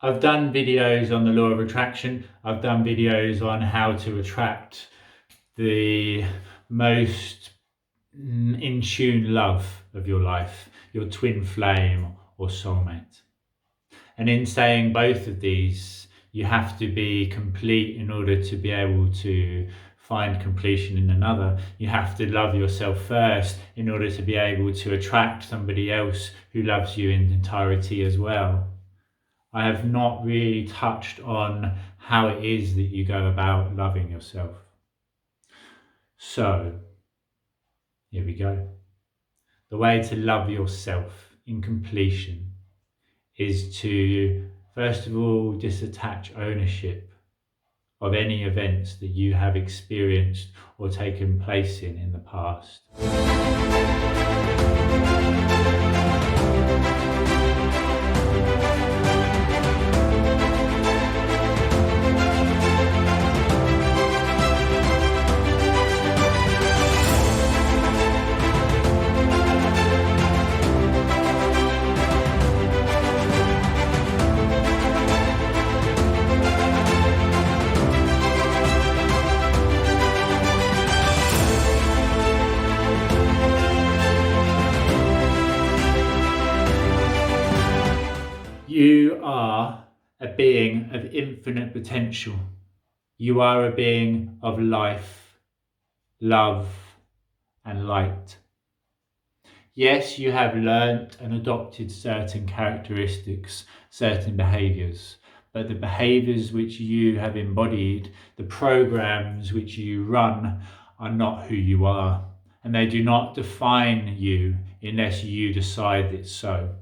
I've done videos on the law of attraction. I've done videos on how to attract the most in tune love of your life, your twin flame or soulmate. And in saying both of these, you have to be complete in order to be able to find completion in another. You have to love yourself first in order to be able to attract somebody else who loves you in entirety as well. I have not really touched on how it is that you go about loving yourself. So, here we go. The way to love yourself in completion is to, first of all, disattach ownership of any events that you have experienced or taken place in the past. You are a being of infinite potential. You are a being of life, love, and light. Yes, you have learnt and adopted certain characteristics, certain behaviours, but the behaviours which you have embodied, the programs which you run, are not who you are, and they do not define you unless you decide it's so.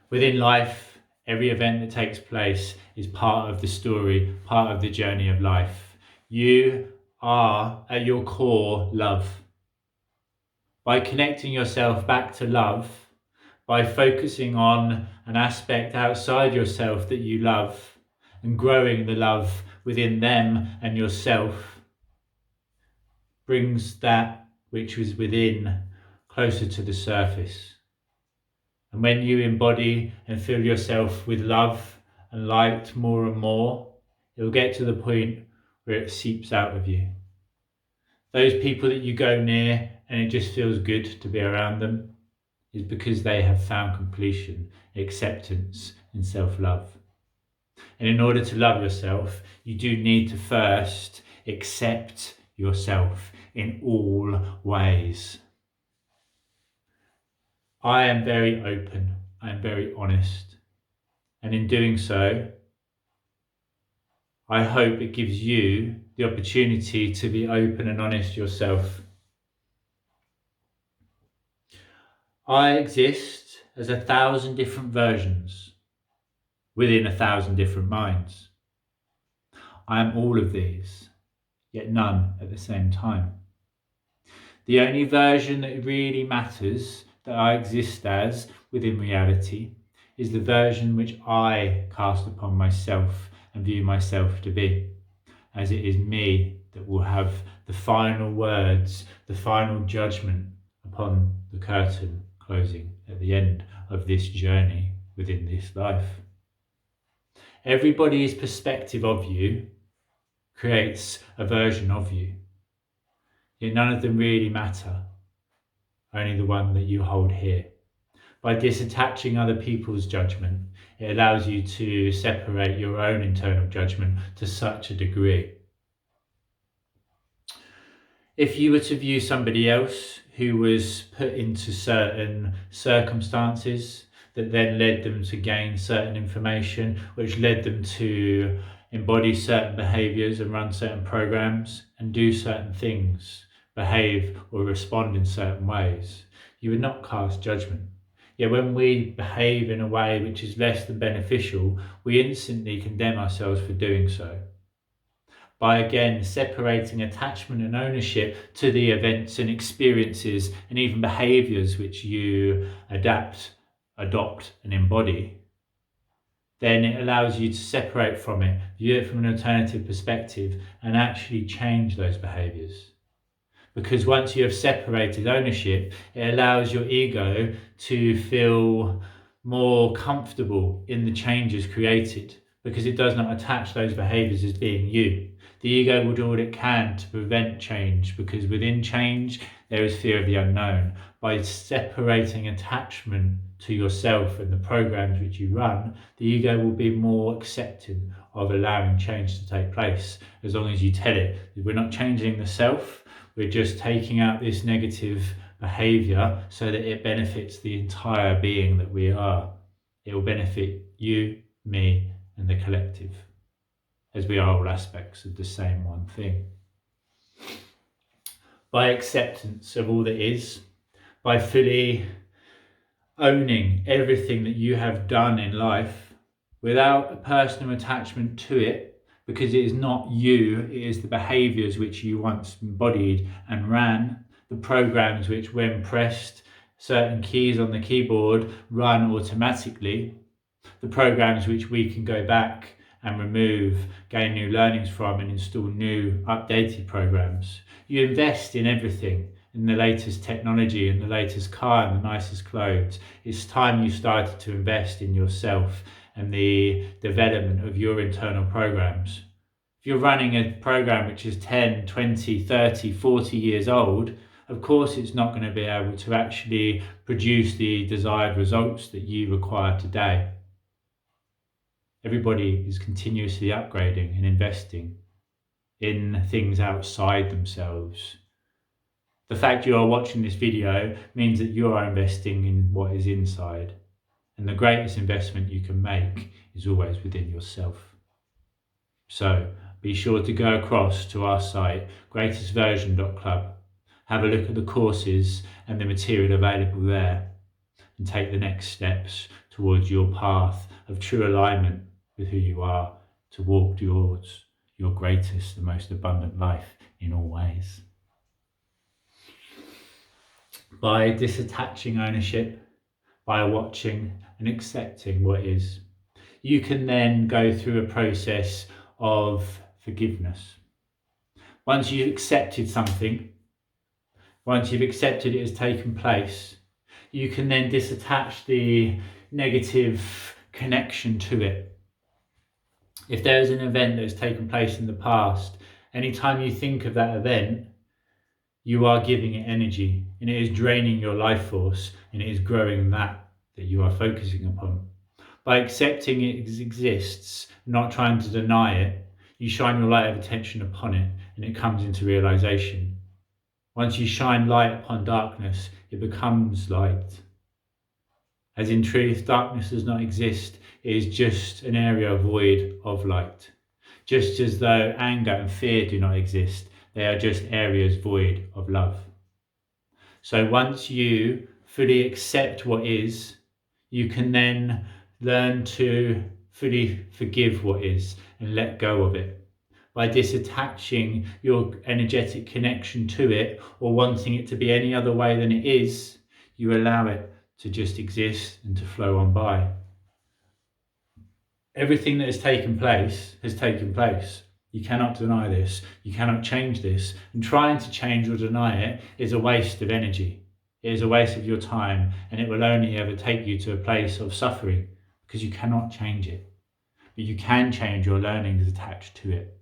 Within life, every event that takes place is part of the story, part of the journey of life. You are, at your core, love. By connecting yourself back to love, by focusing on an aspect outside yourself that you love, and growing the love within them and yourself, brings that which was within closer to the surface. And when you embody and fill yourself with love and light more and more, it will get to the point where it seeps out of you. Those people that you go near and it just feels good to be around them is because they have found completion, acceptance, and self-love. And in order to love yourself, you do need to first accept yourself in all ways. I am very open, I am very honest, and in doing so, I hope it gives you the opportunity to be open and honest yourself. I exist as 1,000 different versions within 1,000 different minds. I am all of these, yet none at the same time. The only version that really matters that I exist as within reality is the version which I cast upon myself and view myself to be, as it is me that will have the final words, the final judgment upon the curtain closing at the end of this journey within this life. Everybody's perspective of you creates a version of you, yet none of them really matter, only the one that you hold here. By disattaching other people's judgment, it allows you to separate your own internal judgment to such a degree. If you were to view somebody else who was put into certain circumstances that then led them to gain certain information, which led them to embody certain behaviours and run certain programs and do certain things, behave or respond in certain ways, you would not cast judgment. Yet when we behave in a way which is less than beneficial, we instantly condemn ourselves for doing so. By again separating attachment and ownership to the events and experiences and even behaviours which you adapt, adopt and embody, then it allows you to separate from it, view it from an alternative perspective and actually change those behaviours. Because once you have separated ownership, it allows your ego to feel more comfortable in the changes created, because it does not attach those behaviors as being you. The ego will do what it can to prevent change, because within change there is fear of the unknown. By separating attachment to yourself and the programs which you run, the ego will be more accepting of allowing change to take place, as long as you tell it. We're not changing the self, we're just taking out this negative behavior so that it benefits the entire being that we are. It will benefit you, me, and the collective, as we are all aspects of the same one thing. By acceptance of all that is, by fully owning everything that you have done in life without a personal attachment to it, because it is not you, it is the behaviors which you once embodied and ran, the programs which, when pressed, certain keys on the keyboard run automatically, the programs which we can go back and remove, gain new learnings from, and install new updated programs. You invest in everything, in the latest technology, in the latest car, and the nicest clothes. It's time you started to invest in yourself and the development of your internal programs. If you're running a program which is 10, 20, 30, 40 years old, of course it's not going to be able to actually produce the desired results that you require today. Everybody is continuously upgrading and investing in things outside themselves. The fact you are watching this video means that you are investing in what is inside. And the greatest investment you can make is always within yourself. So be sure to go across to our site, greatestversion.club. Have a look at the courses and the material available there, and take the next steps towards your path of true alignment with who you are, to walk towards your greatest and most abundant life in all ways. By disattaching ownership, by watching and accepting what is, you can then go through a process of forgiveness. Once you've accepted something, once you've accepted it has taken place, you can then disattach the negative connection to it. If there is an event that has taken place in the past, anytime you think of that event, you are giving it energy, and it is draining your life force, and it is growing that you are focusing upon. By accepting it exists, not trying to deny it, you shine your light of attention upon it, and it comes into realization. Once you shine light upon darkness, it becomes light. As in truth, darkness does not exist. It is just an area void of light. Just as though anger and fear do not exist, they are just areas void of love. So once you fully accept what is, you can then learn to fully forgive what is and let go of it. By disattaching your energetic connection to it, or wanting it to be any other way than it is, you allow it to just exist and to flow on by. Everything that has taken place has taken place. You cannot deny this. You cannot change this. And trying to change or deny it is a waste of energy. It is a waste of your time, and it will only ever take you to a place of suffering, because you cannot change it. But you can change your learnings attached to it.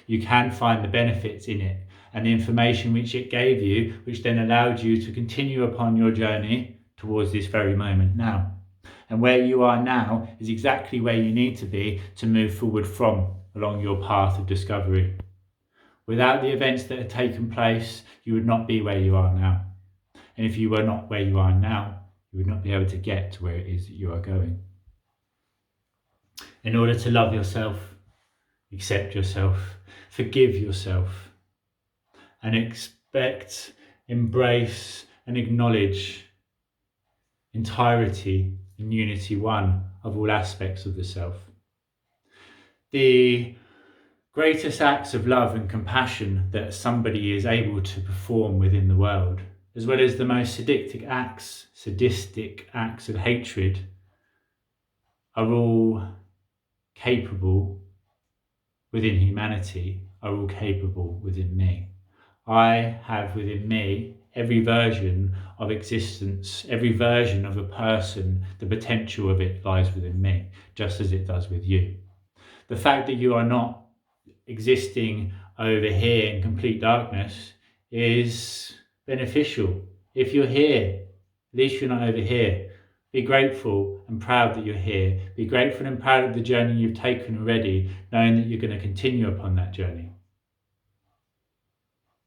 You can find the benefits in it and the information which it gave you, which then allowed you to continue upon your journey towards this very moment now. And where you are now is exactly where you need to be to move forward from along your path of discovery. Without the events that had taken place, you would not be where you are now. And if you were not where you are now, you would not be able to get to where it is that you are going. In order to love yourself, accept yourself, forgive yourself, and expect, embrace, and acknowledge entirety and unity one of all aspects of the self. The greatest acts of love and compassion that somebody is able to perform within the world, as well as the most sadistic acts of hatred, are all capable within humanity, are all capable within me. I have within me every version of existence, every version of a person, the potential of it lies within me, just as it does with you. The fact that you are not existing over here in complete darkness is beneficial. If you're here, at least you're not over here. Be grateful and proud that you're here. Be grateful and proud of the journey you've taken already, knowing that you're going to continue upon that journey.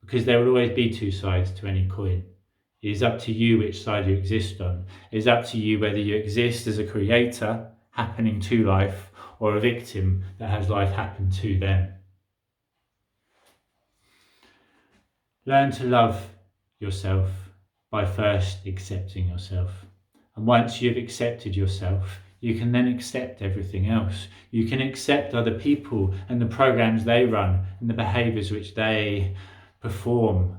Because there will always be two sides to any coin. It is up to you which side you exist on. It is up to you whether you exist as a creator happening to life, or a victim that has life happen to them. Learn to love yourself by first accepting yourself. And once you've accepted yourself, you can then accept everything else. You can accept other people and the programs they run and the behaviours which they perform.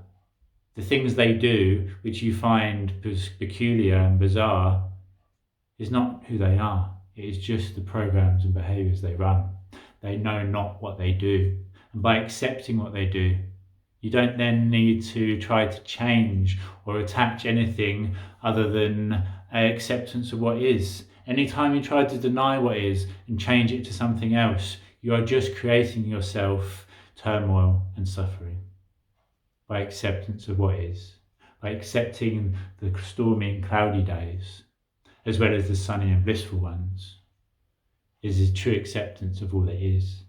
The things they do, which you find peculiar and bizarre, is not who they are. It is just the programs and behaviours they run. They know not what they do. And by accepting what they do, you don't then need to try to change or attach anything other than an acceptance of what is. Anytime you try to deny what is and change it to something else, you are just creating yourself turmoil and suffering. By acceptance of what is, by accepting the stormy and cloudy days, as well as the sunny and blissful ones, is a true acceptance of all that is.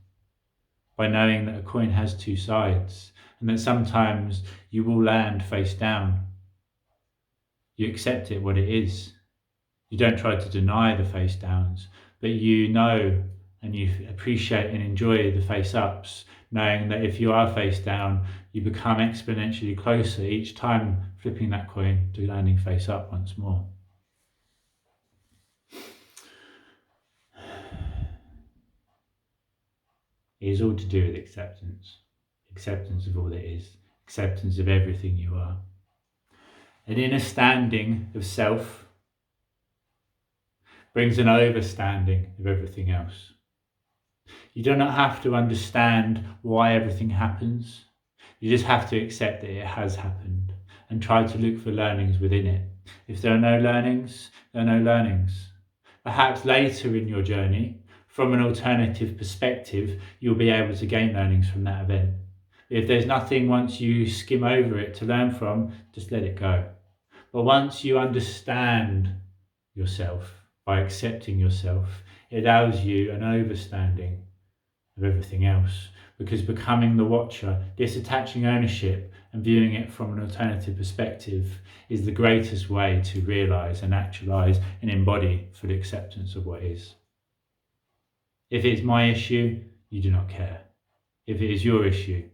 By knowing that a coin has two sides, and that sometimes you will land face down. You accept it what it is. You don't try to deny the face downs, but you know and you appreciate and enjoy the face ups, knowing that if you are face down, you become exponentially closer each time flipping that coin to landing face up once more. It is all to do with acceptance. Acceptance of all that is. Acceptance of everything you are. An inner standing of self brings an overstanding of everything else. You do not have to understand why everything happens. You just have to accept that it has happened and try to look for learnings within it. If there are no learnings, there are no learnings. Perhaps later in your journey, from an alternative perspective, you'll be able to gain learnings from that event. If there's nothing once you skim over it to learn from, just let it go. But once you understand yourself, by accepting yourself, it allows you an overstanding of everything else, because becoming the watcher, disattaching ownership and viewing it from an alternative perspective is the greatest way to realise and actualise and embody full acceptance of what is. If it's my issue, you do not care. If it is your issue,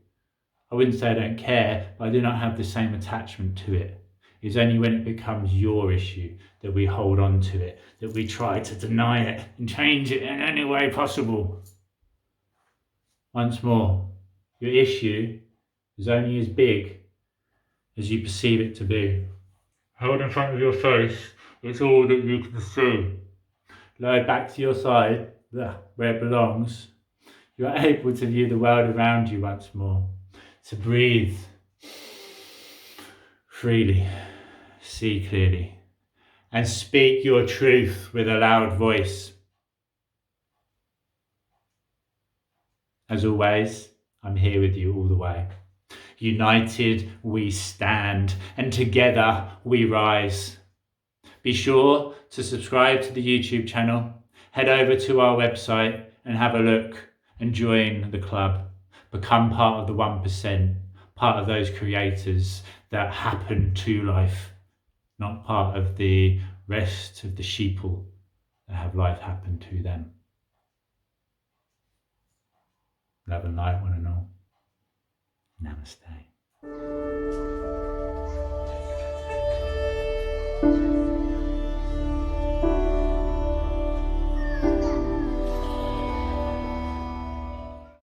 I wouldn't say I don't care, but I do not have the same attachment to it. It's only when it becomes your issue that we hold on to it, that we try to deny it and change it in any way possible. Once more, your issue is only as big as you perceive it to be. Held in front of your face, it's all that you can see. Lowered back to your side, where it belongs, you are able to view the world around you once more, to breathe freely, see clearly, and speak your truth with a loud voice. As always, I'm here with you all the way. United we stand, and together we rise. Be sure to subscribe to the YouTube channel, head over to our website and have a look and join the club. Become part of the 1%, part of those creators that happen to life, not part of the rest of the sheeple that have life happen to them. Love and light, one and all. Namaste.